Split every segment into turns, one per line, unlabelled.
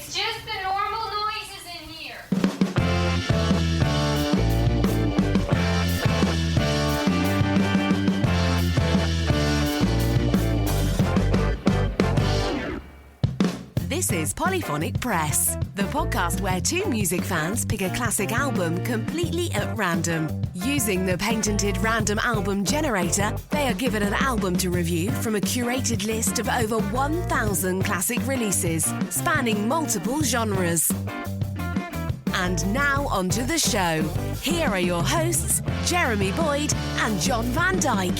It's just the normal noises in here.
This is Polyphonic Press, the podcast where two music fans pick a classic album completely at random. Using the patented random album generator, they are given an album to review from a curated list of over 1,000 classic releases, spanning multiple genres. And now onto the show. Here are your hosts, Jeremy Boyd and John Van Dyke.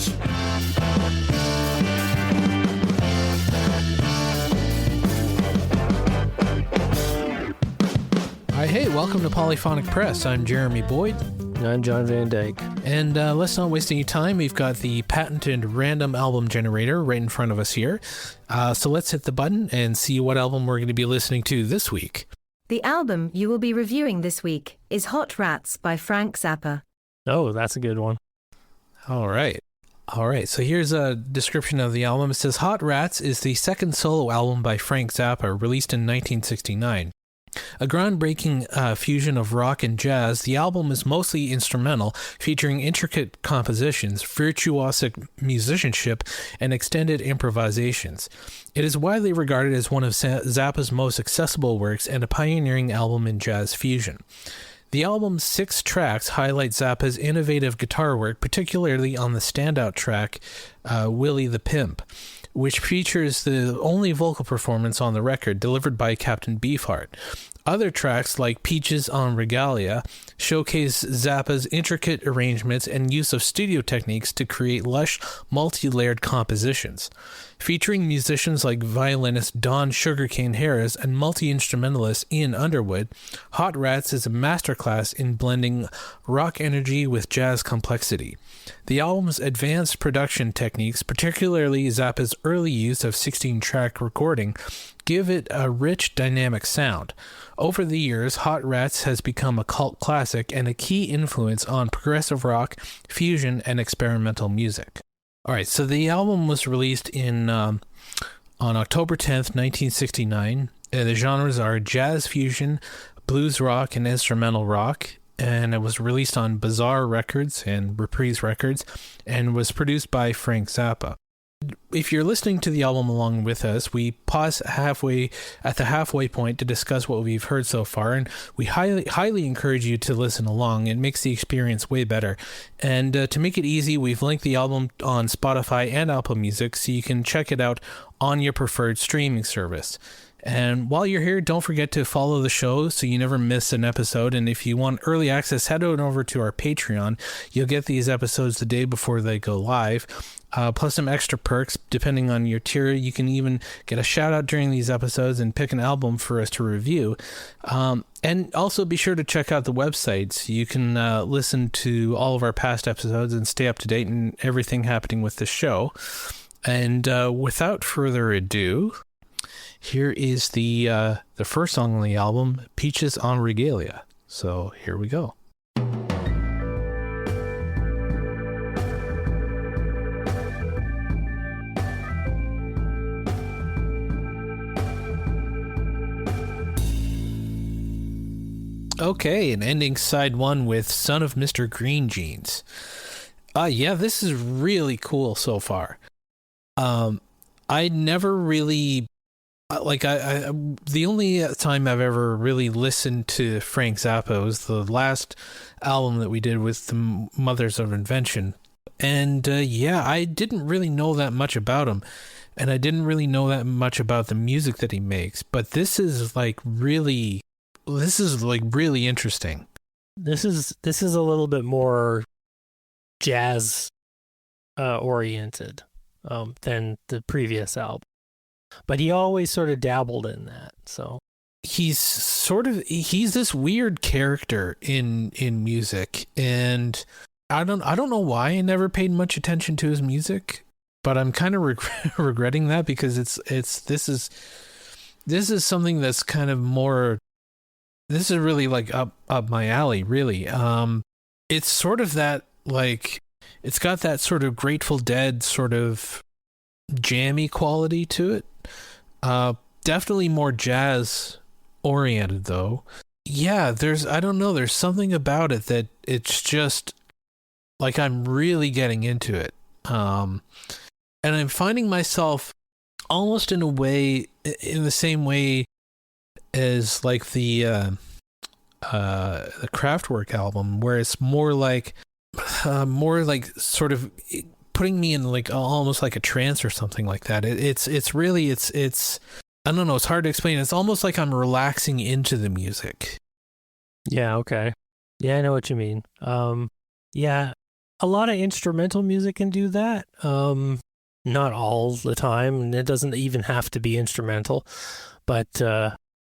Hi, hey, welcome to Polyphonic Press. I'm Jeremy Boyd.
I'm John Van Dyke.
And let's not waste any time. We've got the patented random album generator right in front of us here. So let's hit the button and see what album we're going to be listening to this week.
The album you will be reviewing this week is Hot Rats by Frank Zappa.
Oh, that's a good one.
All right. So here's a description of the album. It says, Hot Rats is the second solo album by Frank Zappa, released in 1969. A groundbreaking fusion of rock and jazz, the album is mostly instrumental, featuring intricate compositions, virtuosic musicianship, and extended improvisations. It is widely regarded as one of Zappa's most accessible works and a pioneering album in jazz fusion. The album's 6 tracks highlight Zappa's innovative guitar work, particularly on the standout track, Willie the Pimp, which features the only vocal performance on the record, delivered by Captain Beefheart. Other tracks, like Peaches on Regalia, showcase Zappa's intricate arrangements and use of studio techniques to create lush, multi-layered compositions. Featuring musicians like violinist Don Sugarcane Harris and multi-instrumentalist Ian Underwood, Hot Rats is a masterclass in blending rock energy with jazz complexity. The album's advanced production techniques, particularly Zappa's early use of 16-track recording, give it a rich, dynamic sound. Over the years, Hot Rats has become a cult classic and a key influence on progressive rock, fusion, and experimental music. All right, so the album was released on October 10th, 1969. The genres are jazz fusion, blues rock, and instrumental rock. And it was released on Bizarre Records and Reprise Records and was produced by Frank Zappa. If you're listening to the album along with us, we pause halfway at the halfway point to discuss what we've heard so far, and we highly encourage you to listen along. It makes the experience way better. And to make it easy, we've linked the album on Spotify and Apple Music, so you can check it out on your preferred streaming service. And while you're here, don't forget to follow the show so you never miss an episode. And if you want early access, head on over to our Patreon. You'll get these episodes the day before they go live, plus some extra perks depending on your tier. You can even get a shout out during these episodes and pick an album for us to review. And also be sure to check out the websites. You can listen to all of our past episodes and stay up to date on everything happening with the show. And without further ado, here is the first song on the album, Peaches on Regalia. So here we go. Okay, and ending side 1 with Son of Mr. Green Jeans. Yeah, this is really cool so far. I never really... I the only time I've ever really listened to Frank Zappa was the last album that we did with the Mothers of Invention. And I didn't really know that much about him. And I didn't really know that much about the music that he makes. But this is really interesting.
This is a little bit more jazz oriented than the previous album. But he always sort of dabbled in that. So
he's this weird character in music, and I don't know why I never paid much attention to his music, but I'm kind of regretting that, because this is something that's kind of more, this is really like up my alley, really. It's sort of that, like, it's got that sort of Grateful Dead sort of jammy quality to it. Definitely more jazz oriented though. Yeah, I don't know, there's something about it that it's just like I'm really getting into it. And I'm finding myself almost in a way, in the same way as like the Kraftwerk album, where it's more like sort of putting me in like almost like a trance or something like that. It's really I don't know, it's hard to explain. It's almost like I'm relaxing into the music.
Yeah, okay. Yeah, I know what you mean. Yeah, a lot of instrumental music can do that. Not all the time, and it doesn't even have to be instrumental, but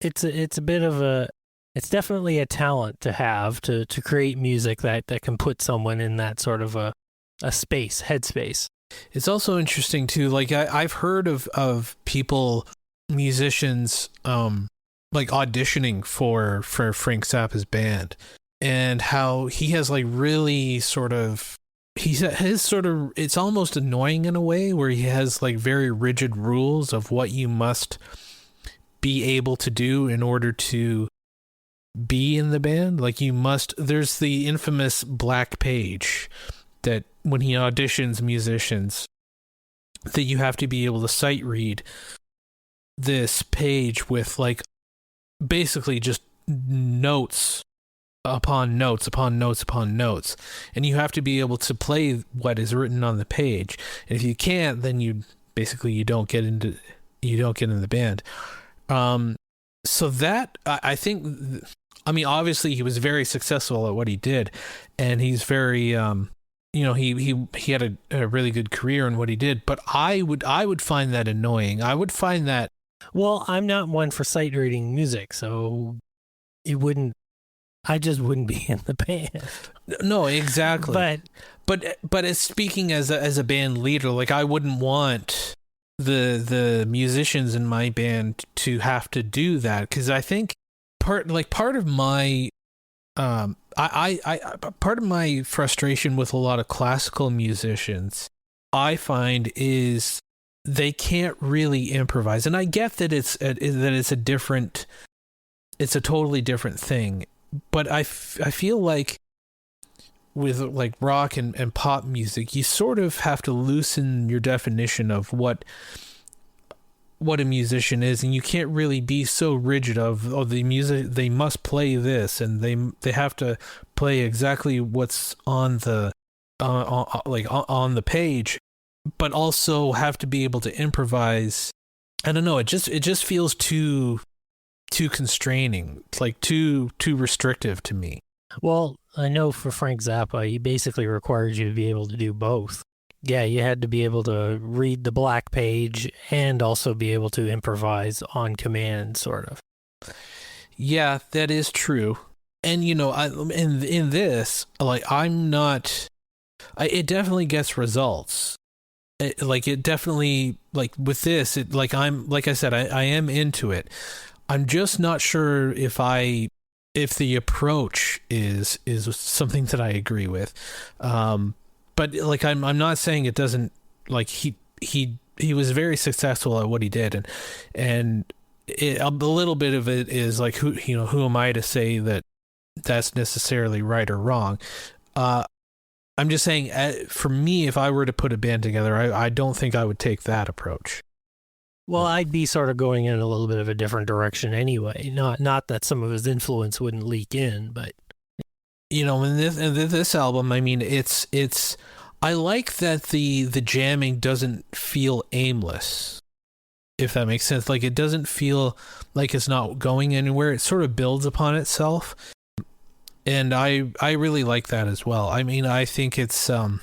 it's a bit of a, it's definitely a talent to have to create music that can put someone in that sort of a headspace.
It's also interesting too, like I've heard of people, musicians, like auditioning for Frank Zappa's band, and how he has like really sort of, it's almost annoying in a way where he has like very rigid rules of what you must be able to do in order to be in the band. Like there's the infamous black page that when he auditions musicians, that you have to be able to sight read this page with like basically just notes upon notes upon notes upon notes, and you have to be able to play what is written on the page. And if you can't, then you don't get in the band. So that I think, I mean, obviously he was very successful at what he did, and he's very he had a really good career in what he did, but I would find that annoying. I would find that,
well, I'm not one for sight reading music, so I just wouldn't be in the band.
No, exactly. But as speaking as a band leader, like I wouldn't want the musicians in my band to have to do that, because I think part of my part of my frustration with a lot of classical musicians, I find, is they can't really improvise. And I get that it's a totally different thing, but I feel like with like rock and pop music, you sort of have to loosen your definition of what a musician is, and you can't really be so rigid of the music. They must play this, and they have to play exactly what's on the on the page, but also have to be able to improvise. I don't know, it just feels too constraining, like too restrictive to me.
Well, I know for Frank Zappa, he basically required you to be able to do both. Yeah, you had to be able to read the black page and also be able to improvise on command, sort of.
Yeah, that is true. And in this, like, it definitely gets results. It definitely, like with this, like I said, I am into it. I'm just not sure if the approach is something that I agree with. But like I'm not saying it doesn't, like he was very successful at what he did, and a little bit of it is like who am I to say that that's necessarily right or wrong. I'm just saying, for me, if I were to put a band together, I don't think I would take that approach.
Well, I'd be sort of going in a little bit of a different direction anyway. Not that some of his influence wouldn't leak in, but
in this album, I mean, it's I like that the jamming doesn't feel aimless, if that makes sense. Like, it doesn't feel like it's not going anywhere. It sort of builds upon itself, and I really like that as well. I mean, I think it's and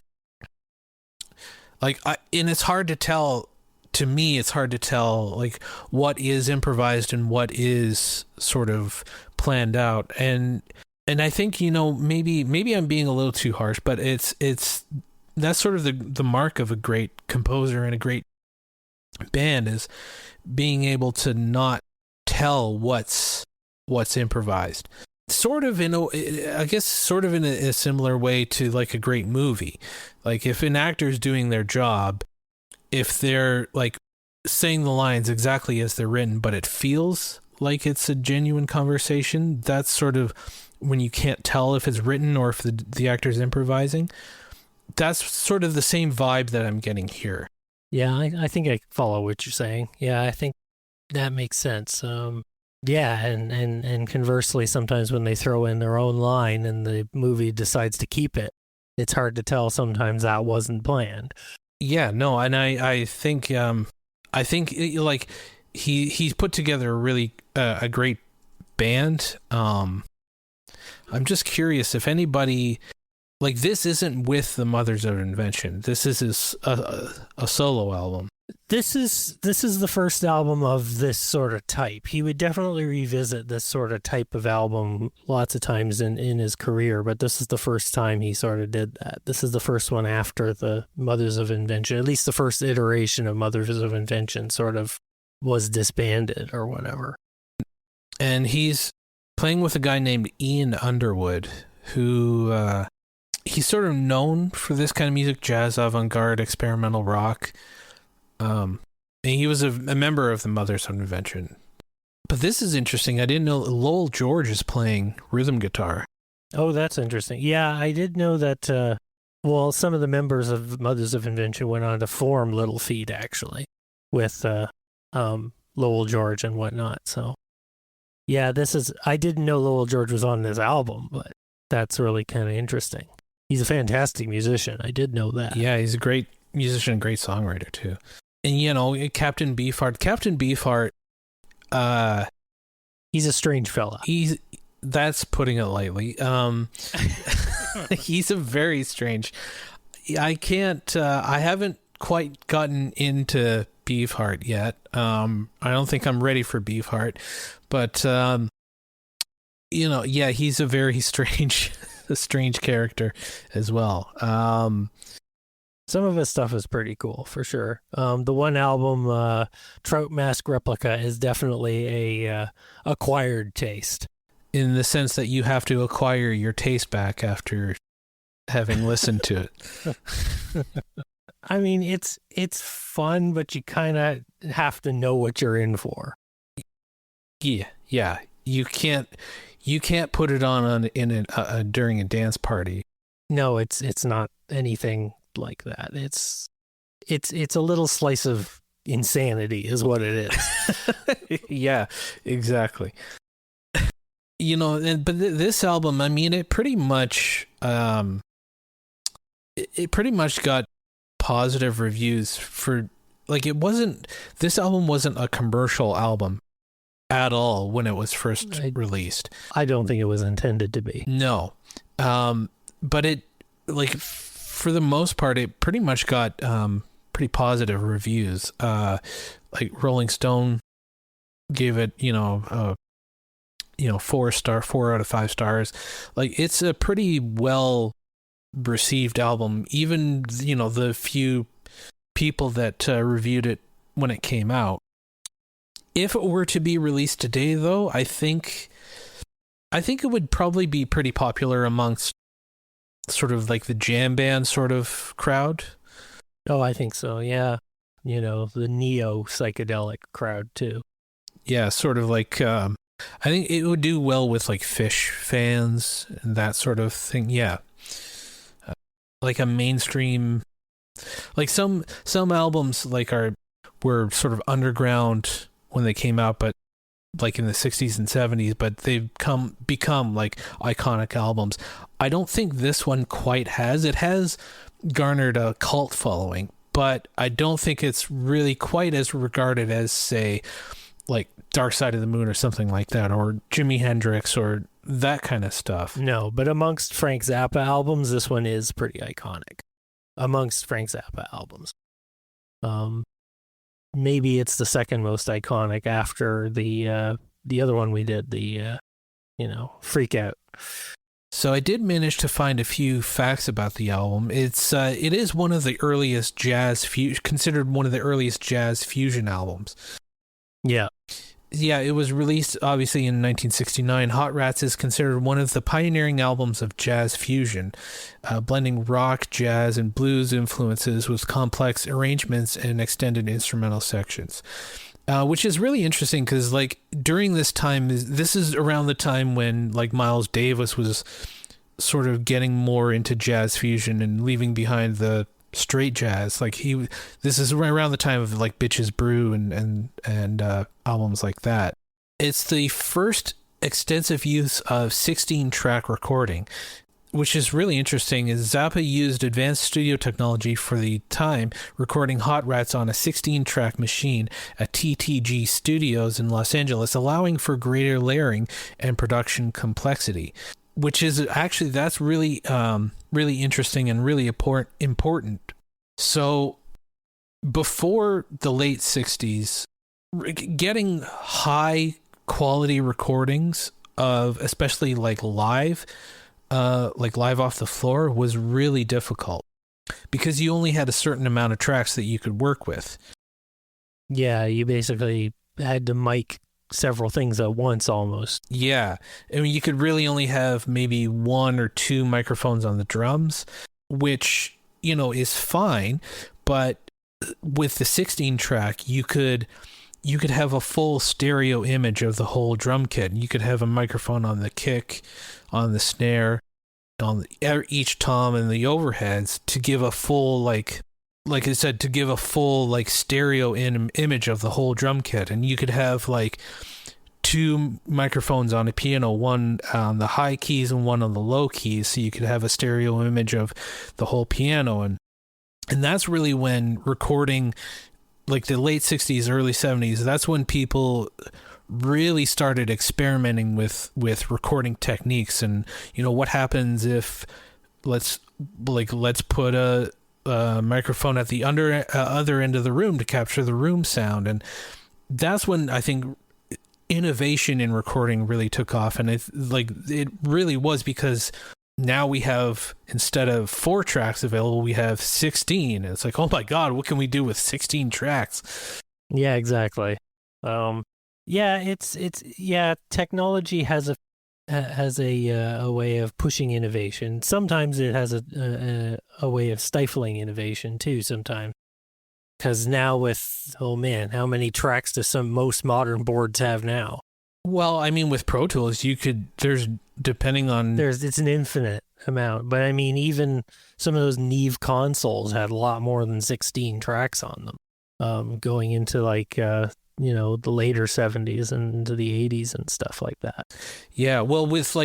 it's hard to tell. To me, it's hard to tell like what is improvised and what is sort of planned out, and I think maybe I'm being a little too harsh, but it's that's sort of the mark of a great composer and a great band, is being able to not tell what's improvised. Sort of in a similar way to like a great movie. Like, if an actor's doing their job, if they're like saying the lines exactly as they're written, but it feels like it's a genuine conversation. That's sort of when you can't tell if it's written or if the actor's improvising. That's sort of the same vibe that I'm getting here.
Yeah, I think I follow what you're saying. Yeah, I think that makes sense. Yeah, and conversely, sometimes when they throw in their own line and the movie decides to keep it, it's hard to tell sometimes that wasn't planned.
Yeah, no, and I think like he's put together a really a great band. I'm just curious if anybody, like, this isn't with the Mothers of Invention. This is a solo album.
This is the first album of this sort of type. He would definitely revisit this sort of type of album lots of times in his career, but this is the first time he sort of did that. This is the first one after the Mothers of Invention, at least the first iteration of Mothers of Invention sort of was disbanded or whatever.
And he's playing with a guy named Ian Underwood, who he's sort of known for this kind of music, jazz, avant-garde, experimental rock. And he was a member of the Mothers of Invention. But this is interesting. I didn't know Lowell George is playing rhythm guitar.
Oh, that's interesting. Yeah, I did know that, some of the members of Mothers of Invention went on to form Little Feat, actually, with Lowell George and whatnot. So, yeah, I didn't know Lowell George was on this album, but that's really kind of interesting. He's a fantastic musician. I did know that.
Yeah, he's a great musician, great songwriter, too. And, you know, Captain Beefheart.
He's a strange fella.
That's putting it lightly. He's a very strange. I haven't quite gotten into Beefheart yet. I don't think I'm ready for Beefheart, but he's a very strange character as well.
Some of his stuff is pretty cool, for sure. The one album, Trout Mask Replica, is definitely a acquired taste.
In the sense that you have to acquire your taste back after having listened to it.
I mean, it's fun, but you kind of have to know what you're in for.
Yeah. You can't put it on during a dance party.
No, it's not anything like that. It's a little slice of insanity is what it is.
Yeah, exactly. You know, but this album, I mean, it pretty much got positive reviews for, like, this album wasn't a commercial album at all when it was first released.
I don't think it was intended to be.
No. But it, like, for the most part, it pretty much got pretty positive reviews. Like Rolling Stone gave it, 4 out of 5 stars. Like, it's a pretty well received album. Even, the few people that reviewed it when it came out. If it were to be released today, though, I think it would probably be pretty popular amongst sort of like the jam band sort of crowd.
Oh, I think so. Yeah. The neo psychedelic crowd too.
Yeah. Sort of like, I think it would do well with like Fish fans and that sort of thing. Yeah. Like a mainstream, like some albums like were sort of underground when they came out, but like in the 60s and 70s, but they've become like iconic albums. I don't think this one quite has. It has garnered a cult following, but I don't think it's really quite as regarded as, say, like Dark Side of the Moon or something like that, or Jimi Hendrix or that kind of stuff.
No, but amongst Frank Zappa albums, this one is pretty iconic. Amongst Frank Zappa albums. Maybe it's the second most iconic after the other one we did, the Freak Out.
So I did manage to find a few facts about the album. It is one of the earliest considered one of the earliest jazz fusion albums.
Yeah.
Yeah, it was released obviously in 1969. Hot Rats is considered one of the pioneering albums of jazz fusion, blending rock, jazz, and blues influences with complex arrangements and extended instrumental sections. which is really interesting because like during this time, this is around the time when like Miles Davis was sort of getting more into jazz fusion and leaving behind the straight jazz. Like this is around the time of like Bitches Brew and albums like that. It's the first extensive use of 16-track recording, which is really interesting. Is Zappa used advanced studio technology for the time, recording Hot Rats on a 16-track machine at TTG Studios in Los Angeles, allowing for greater layering and production complexity. Which is actually, that's really, really interesting and really important. So before the late 60s, getting high quality recordings of, especially like live off the floor, was really difficult because you only had a certain amount of tracks that you could work with.
Yeah, you basically had to mic several things at once almost.
Yeah. I mean, you could really only have maybe 1 or 2 microphones on the drums, which, you know, is fine. But with the 16 track, you could have a full stereo image of the whole drum kit. You could have a microphone on the kick, on the snare, on each tom and the overheads to give a full, like I said, to give a full like stereo image of the whole drum kit. And you could have like 2 microphones on a piano, one on the high keys and one on the low keys, so you could have a stereo image of the whole piano. And that's really when recording, like the late 60s, early 70s, that's when people really started experimenting with recording techniques. And, you know, what happens if let's put a microphone at the other end of the room to capture the room sound. And that's when I think innovation in recording really took off. And it really was, because now we have, instead of 4 tracks available, we have 16. And it's like, oh my God, what can we do with 16 tracks?
Yeah, exactly. Technology has a way of pushing innovation. Sometimes it has a way of stifling innovation too, sometimes. Because now with, oh man, how many tracks do most modern boards have now?
Well, I mean, with Pro Tools, it's an
infinite amount. But I mean, even some of those Neve consoles had a lot more than 16 tracks on them, going into like, the later 70s and into the 80s and stuff like that.
Yeah, well, with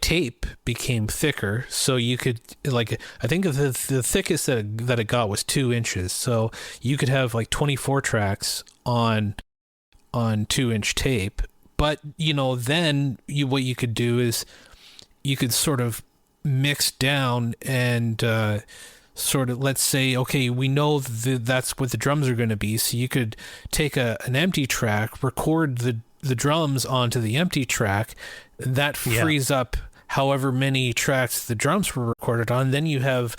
tape became thicker, so you could, like, I think the thickest that it got was 2 inches, so you could have like 24 tracks on 2-inch tape. But, you know, then what you could do is you could sort of mix down and sort of, let's say, okay, we know that's what the drums are going to be, so you could take an empty track, record the drums onto the empty track, that frees up however many tracks the drums were recorded on. Then you have,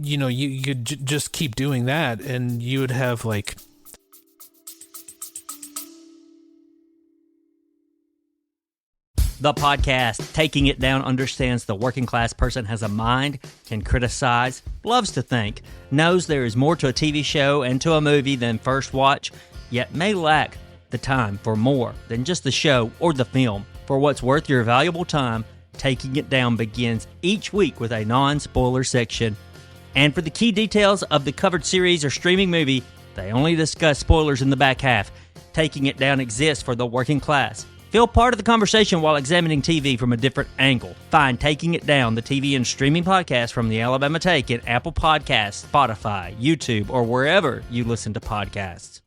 you know, you could just keep doing that, and you would have like...
The podcast, Taking It Down, understands the working class person has a mind, can criticize, loves to think, knows there is more to a TV show and to a movie than first watch, yet may lack the time for more than just the show or the film. For what's worth your valuable time, Taking It Down begins each week with a non-spoiler section. And for the key details of the covered series or streaming movie, they only discuss spoilers in the back half. Taking It Down exists for the working class. Feel part of the conversation while examining TV from a different angle. Find Taking It Down, the TV and streaming podcast from the Alabama Take, in Apple Podcasts, Spotify, YouTube, or wherever you listen to podcasts.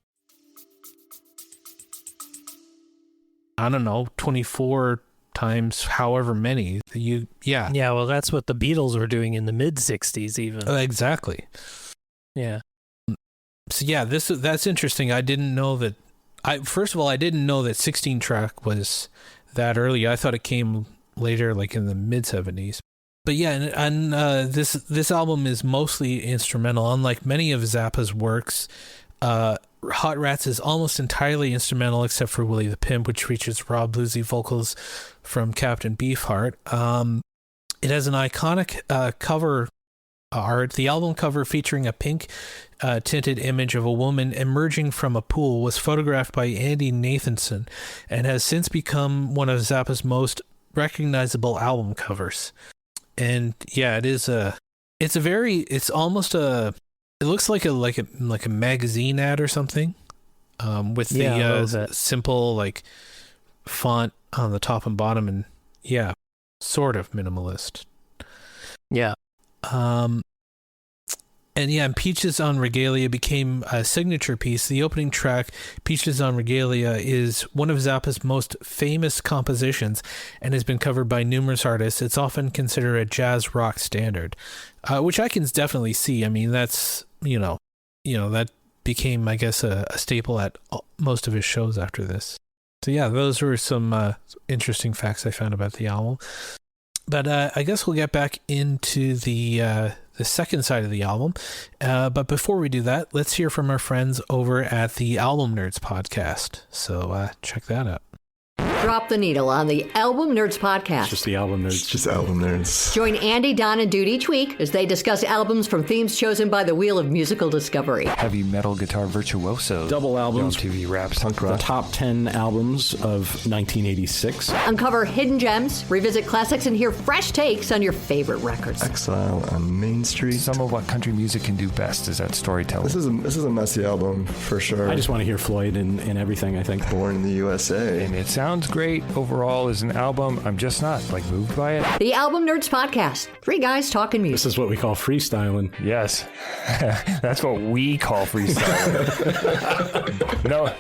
I don't know, 24 times however many. Yeah,
well, that's what the Beatles were doing in the mid-60s even.
Exactly.
Yeah.
So yeah, that's interesting. I didn't know that. First of all, I didn't know that 16 track was that early. I thought it came later, like in the mid 70s. But yeah, and this album is mostly instrumental. Unlike many of Zappa's works, Hot Rats is almost entirely instrumental, except for Willie the Pimp, which features raw bluesy vocals from Captain Beefheart. It has an iconic cover art. The album cover, featuring a pink tinted image of a woman emerging from a pool, was photographed by Andy Nathanson and has since become one of Zappa's most recognizable album covers. And yeah, it looks like a magazine ad or something, with the simple like font on the top and bottom, and yeah, sort of minimalist.
Yeah.
And Peaches on Regalia became a signature piece. The opening track, Peaches on Regalia, is one of Zappa's most famous compositions and has been covered by numerous artists. It's often considered a jazz rock standard, which I can definitely see. I mean, that's, that became, I guess, a staple at most of his shows after this. So yeah, those were some interesting facts I found about the album. But I guess we'll get back into the second side of the album. But before we do that, let's hear from our friends over at the Album Nerds podcast. So check that out.
Drop the needle on the Album Nerds podcast.
It's just the Album Nerds.
It's just Album Nerds.
Join Andy, Don, and Dude each week as they discuss albums from themes chosen by the Wheel of Musical Discovery.
Heavy metal guitar virtuoso.
Double albums.
TV raps.
Punk rock.
The top 10 albums of 1986.
Uncover hidden gems, revisit classics, and hear fresh takes on your favorite records.
Exile on Main Street.
Some of what country music can do best is that storytelling.
This is a messy album, for sure.
I just want to hear Floyd and everything, I think.
Born in the USA.
And it sounds great overall as an album. I'm just not moved by it.
The Album Nerds podcast. Three guys talking music.
This is what we call freestyling. Yes. That's what we call freestyling.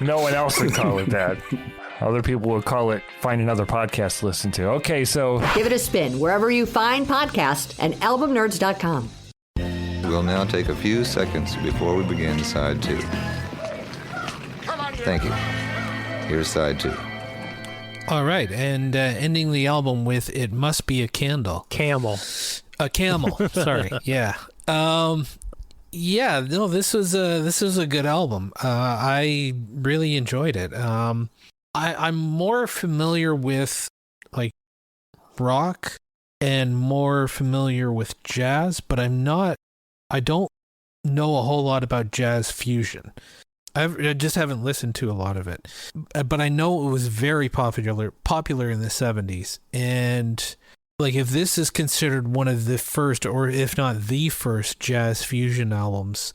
No one else would call it that. Other people would call it find another podcast to listen to. Okay, so
give it a spin wherever you find podcasts and albumnerds.com.
We'll now take a few seconds before we begin side 2. Thank you. Here's side 2.
All right, and ending the album with "It Must Be a Candle." A camel. Sorry. Yeah. This was a good album. I really enjoyed it. I'm more familiar with like rock and more familiar with jazz, but I don't know a whole lot about jazz fusion. I just haven't listened to a lot of it, but I know it was very popular in the 70s. And like, if this is considered one of the first, or if not the first, jazz fusion albums,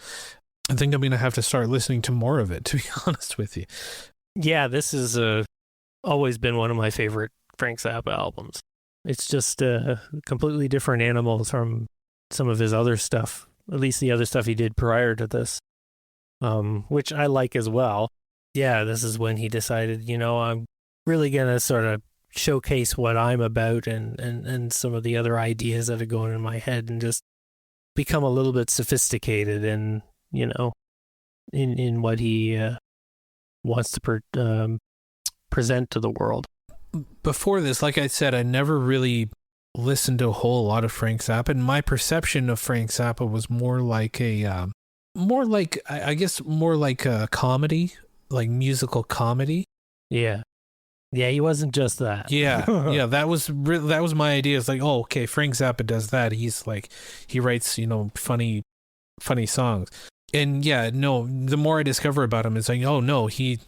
I think I'm going to have to start listening to more of it, to be honest with you.
Yeah, this has always been one of my favorite Frank Zappa albums. It's just a completely different animal from some of his other stuff, at least the other stuff he did prior to this. Which I like as well. Yeah, this is when he decided, I'm really going to sort of showcase what I'm about and some of the other ideas that are going in my head, and just become a little bit sophisticated in what he wants to present to the world.
Before this, like I said, I never really listened to a whole lot of Frank Zappa, and my perception of Frank Zappa was more like a comedy, like musical comedy.
Yeah, he wasn't just that.
Yeah, that was my idea. It's like, oh, okay, Frank Zappa does that. He's like, he writes, funny songs. And yeah, no, the more I discover about him, it's like, oh no, he's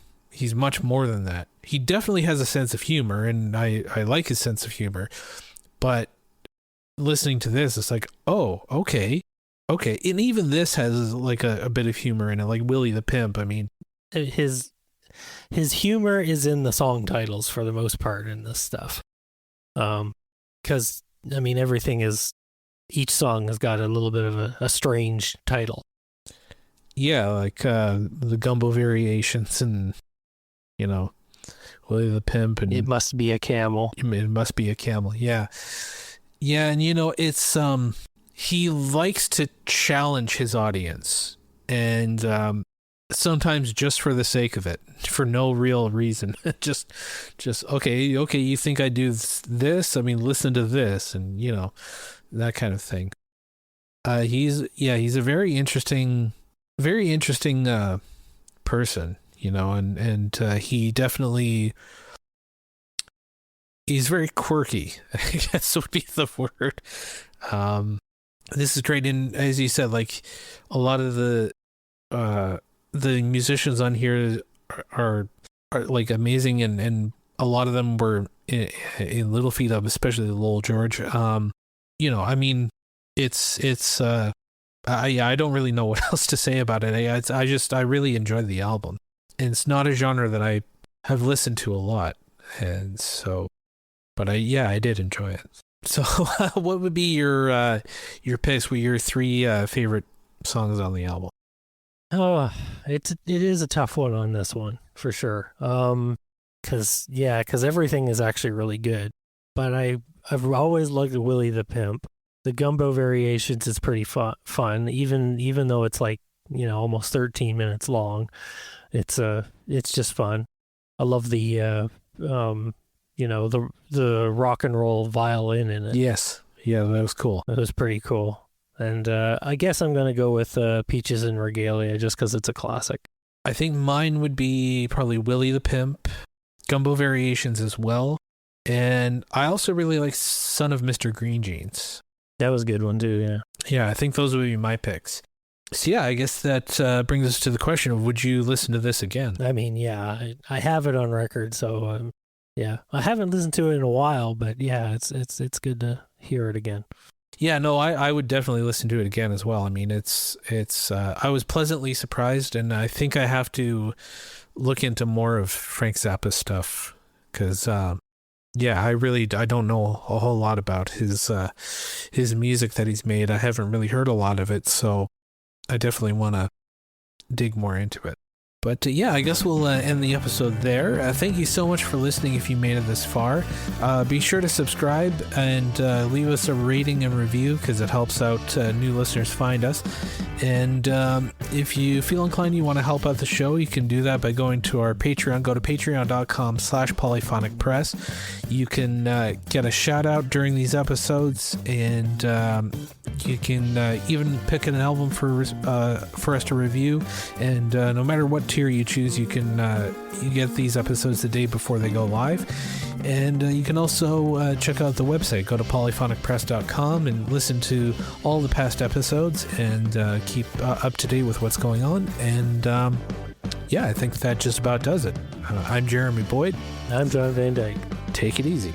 much more than that. He definitely has a sense of humor, and I like his sense of humor. But listening to this, it's like, oh, okay. And even this has like a bit of humor in it, like Willie the Pimp. I mean,
his humor is in the song titles for the most part in this stuff. Because each song has got a little bit of a strange title.
Yeah, like the Gumbo Variations, and Willie the Pimp, and
It Must Be a Camel.
It Must Be a Camel. Yeah, and it's he likes to challenge his audience, and sometimes just for the sake of it, for no real reason. just okay, you think I do this? I mean, listen to this, and that kind of thing. He's a very interesting person, and he definitely, he's very quirky, I guess would be the word. this is great. And as you said, like a lot of the musicians on here are like amazing, and a lot of them were in Little Feat Up, especially Lowell George. You know, I mean, it's I don't really know what else to say about it. I really enjoyed the album, and it's not a genre that I have listened to a lot, and so, but I did enjoy it. So, what would be your picks? What your 3 favorite songs on the album?
Oh, it is a tough one on this one for sure. Cause everything is actually really good. But I've always liked Willie the Pimp. The Gumbo Variations is pretty fun, even though it's like, you know, almost 13 minutes long. It's just fun. I love the you know, the rock and roll violin in it.
Yes. Yeah, that was cool.
It was pretty cool. And I guess I'm going to go with Peaches and Regalia just because it's a classic.
I think mine would be probably Willie the Pimp, Gumbo Variations as well. And I also really like Son of Mr. Green Jeans.
That was a good one too, yeah.
Yeah, I think those would be my picks. So yeah, I guess that brings us to the question of, would you listen to this again?
I mean, yeah, I have it on record, so yeah. I haven't listened to it in a while, but yeah, it's good to hear it again.
Yeah, no, I would definitely listen to it again as well. I mean, I was pleasantly surprised, and I think I have to look into more of Frank Zappa stuff, because yeah, I don't know a whole lot about his music that he's made. I haven't really heard a lot of it, so I definitely want to dig more into it. But yeah, I guess we'll end the episode there. Thank you so much for listening if you made it this far. Be sure to subscribe and leave us a rating and review, because it helps out new listeners find us. And if you feel inclined, you want to help out the show, you can do that by going to our Patreon. Go to patreon.com/polyphonicpress. You can get a shout out during these episodes, and you can even pick an album for us to review. And no matter what tier you choose, you get these episodes the day before they go live. And you can also check out the website. Go to polyphonicpress.com and listen to all the past episodes, and keep up to date with what's going on. And yeah, I think that just about does it. I'm Jeremy Boyd.
I'm John Van Dyke.
Take it easy.